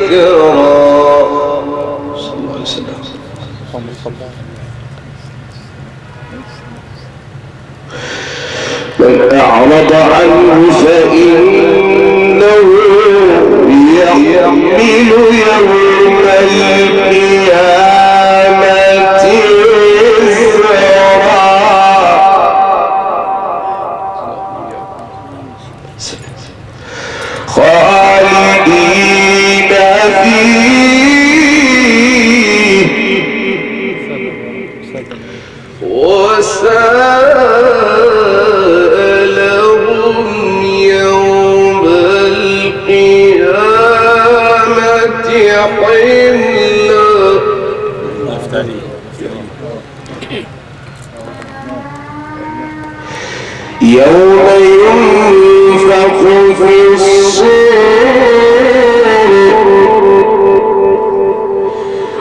صلى الله عليه وسلم. من أعرض عنه فإنه يحمل يوم القيامة وزرا خالدين فيه وسألهم يوم القيامة حملا يوم ينفخ في الصور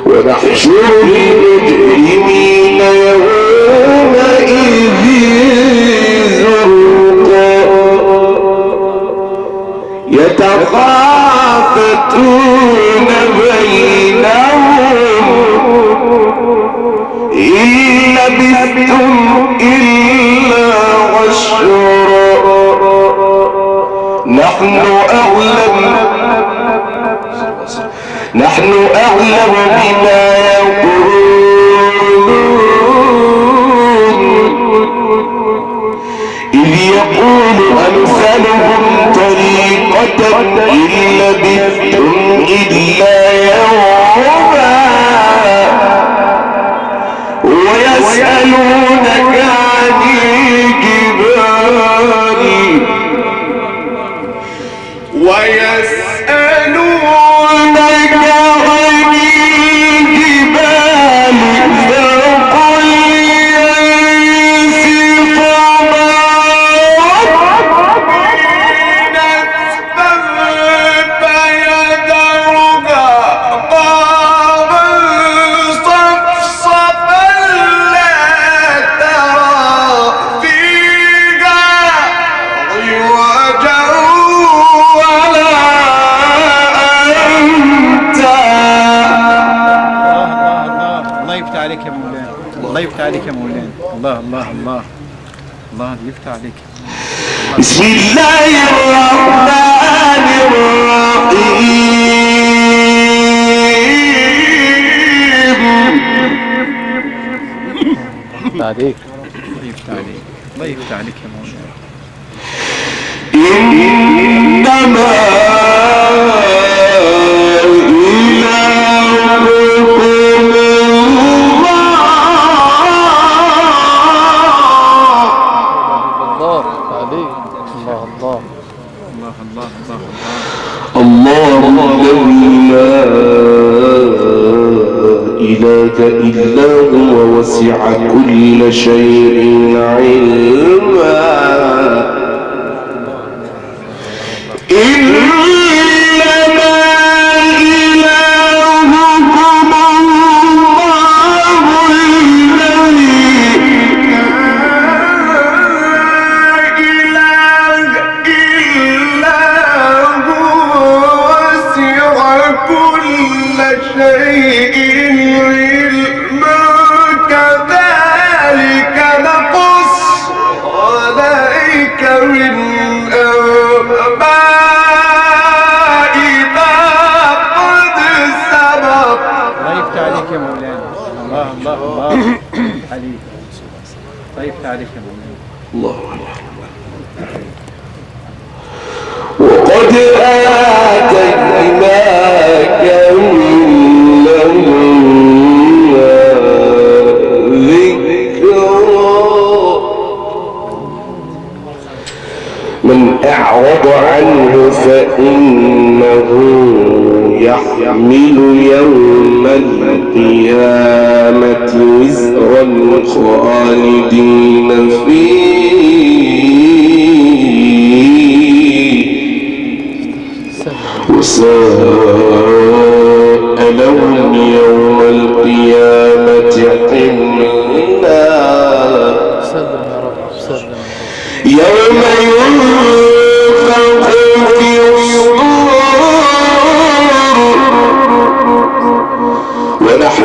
ونحشر المجرمين يومئذ زرقا يتخافتون بينهم إن لبثتم إلا عشرا نحن أعلم بما يقولون إذ يقول أمثلهم طريقة إن لبثتم إلا يوما ويسألونك عن الجبال فقل الله يفتح عليك يا مولانا. الله الله الله الله يفتح عليك. بسم الله الرحمن الرحيم. عليك الله يفتح عليك. الله يفتح عليك يا مولانا. إنما إلا هو وسع كل شيء علما إنما إلهكم الله الذي لا إله إلا هو وسع كل شيء طيب تعرف يا مولانا. الله وقد آتيناك من ذكرا من أعرض عنه فإنه يحمل يوم القيامة وزرا خالدين فيه وساء لهم يوم القيامة حملا يوم ينفخ في الصور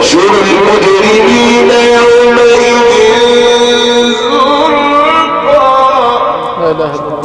ونحشر المجرمين يومئذ زرقا. لا إله إلا الله.